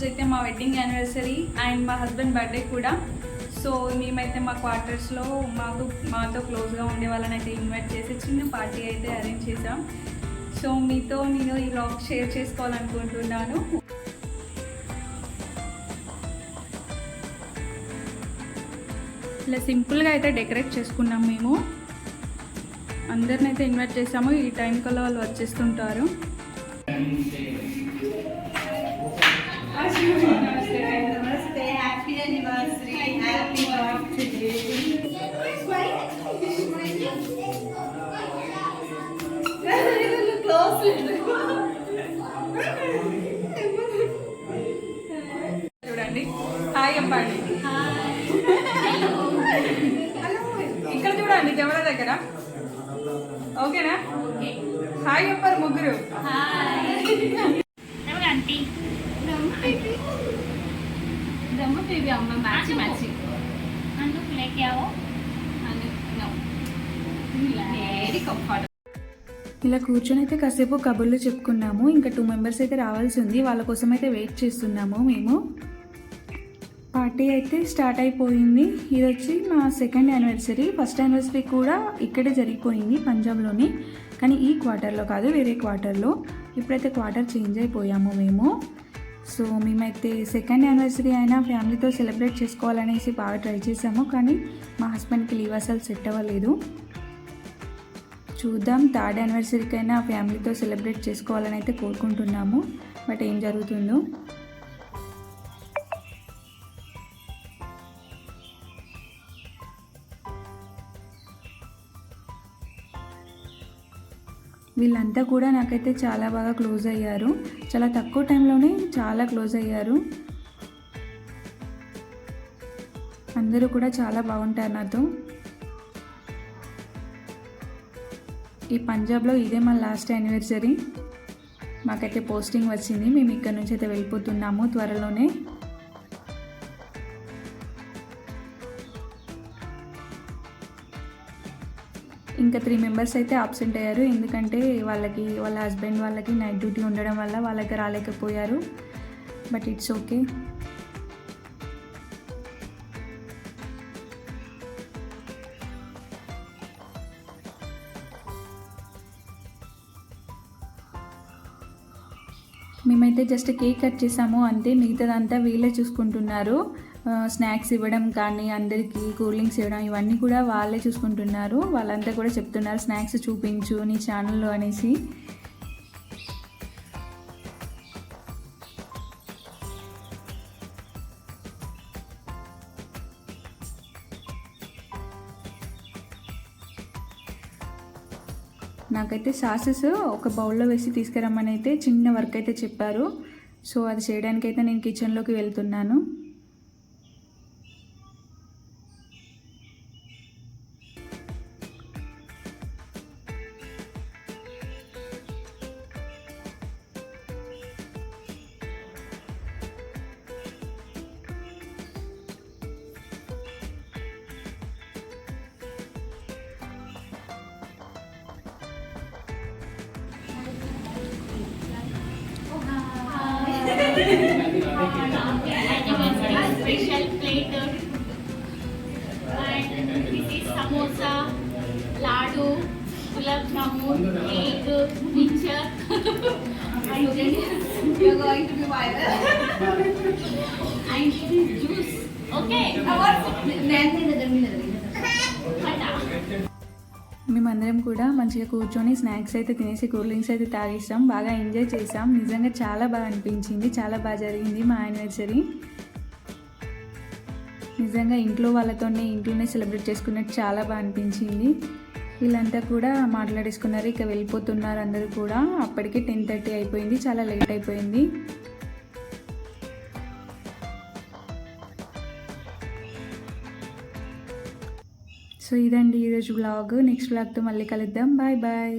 అయితే మా wedding anniversary and మా హస్బెండ్ బర్త్డే కూడా. సో మేమైతే మా క్వార్టర్స్లో మాతో క్లోజ్గా ఉండే వాళ్ళని అయితే ఇన్వైట్ చేసి చిన్న పార్టీ అయితే అరేంజ్ చేసాం. సో మీతో నేను ఈ వ్లాగ్ షేర్ చేసుకోవాలనుకుంటున్నాను. ఇలా సింపుల్గా అయితే డెకరేట్ చేసుకున్నాం మేము. అందరిని అయితే ఇన్వైట్ చేసాము. ఈ టైం కల్లా వాళ్ళు వచ్చేస్తుంటారు. చూడండి, హాయ్ చెప్పండి. ఇక్కడ చూడండి కెమెరా దగ్గర. ఓకేనా? హాయ్ చెప్పారు ముగ్గురు. ఇలా కూర్చొని అయితే కాసేపు కబుర్లు చెప్పుకున్నాము. ఇంకా 2 మెంబర్స్ అయితే రావాల్సి ఉంది, వాళ్ళ కోసం అయితే వెయిట్ చేస్తున్నాము మేము. పార్టీ అయితే స్టార్ట్ అయిపోయింది. ఇది వచ్చి మా సెకండ్ యానివర్సరీ. ఫస్ట్ యానివర్సరీ కూడా ఇక్కడే జరిగిపోయింది, పంజాబ్లోని. కానీ ఈ క్వార్టర్లో కాదు, వేరే క్వార్టర్లో. ఇప్పుడైతే క్వార్టర్ చేంజ్ అయిపోయాము మేము. సో మేమైతే సెకండ్ యానివర్సరీ అయినా ఫ్యామిలీతో సెలబ్రేట్ చేసుకోవాలనేసి బాగా ట్రై చేసాము. కానీ మా హస్బెండ్కి లీవ్ అసలు సెట్ అవ్వలేదు. చూద్దాం, థర్డ్ యానివర్సరీకైనా ఫ్యామిలీతో సెలబ్రేట్ చేసుకోవాలని అయితే కోరుకుంటున్నాము. బట్ ఏం జరుగుతుందో. వీళ్ళంతా కూడా నాకైతే చాలా బాగా క్లోజ్ అయ్యారు. చాలా తక్కువ టైంలోనే చాలా క్లోజ్ అయ్యారు. అందరూ కూడా చాలా బాగుంటారు నాతో. ఈ పంజాబ్లో ఇదే మా లాస్ట్ యానివర్సరీ. మాకైతే పోస్టింగ్ వచ్చింది. మేము ఇక్కడ నుంచి అయితే వెళ్ళిపోతున్నాము త్వరలోనే. ఇంకా 3 మెంబర్స్ అయితే అబ్సెంట్ అయ్యారు. ఎందుకంటే వాళ్ళ హస్బెండ్ వాళ్ళకి నైట్ డ్యూటీ ఉండడం వల్ల వాళ్ళకి రాలేకపోయారు. But it's okay. మేమైతే జస్ట్ కేక్ కట్ చేసాము అంతే. మిగతాదంతా వీళ్ళే చూసుకుంటున్నారు. స్నాక్స్ ఇవ్వడం కానీ, అందరికీ కూల్ డ్రింక్స్ ఇవ్వడం, ఇవన్నీ కూడా వాళ్ళే చూసుకుంటున్నారు. వాళ్ళంతా కూడా చెప్తున్నారు స్నాక్స్ చూపించు నీ ఛానల్లో అనేసి. నాకైతే సాసెస్ ఒక బౌల్లో వేసి తీసుకురమ్మని అయితే చిన్న వర్క్ అయితే చెప్పారు. సో అది చేయడానికైతే నేను కిచెన్లోకి వెళ్తున్నాను. Special plate and this is samosa, ladu, gulab jamun, cake, mixture. You are going to be viral. And this is juice. Okay. మేమందరం కూడా మంచిగా కూర్చొని స్నాక్స్ అయితే తినేసి కూల్ డ్రింక్స్ అయితే తాగేసాం. బాగా ఎంజాయ్ చేసాం. నిజంగా చాలా బాగా అనిపించింది. చాలా బాగా జరిగింది మా యానివర్సరీ. నిజంగా ఇంట్లోనే సెలబ్రేట్ చేసుకున్నట్టు చాలా బాగా అనిపించింది. వీళ్ళంతా కూడా మాట్లాడేసుకున్నారు. ఇక వెళ్ళిపోతున్నారు అందరూ కూడా. అప్పటికే 10:30 అయిపోయింది. చాలా లేట్ అయిపోయింది. సో ఇదండి ఈరోజు వ్లాగ్. నెక్స్ట్ వ్లాగ్తో మళ్ళీ కలుద్దాం. Bye bye.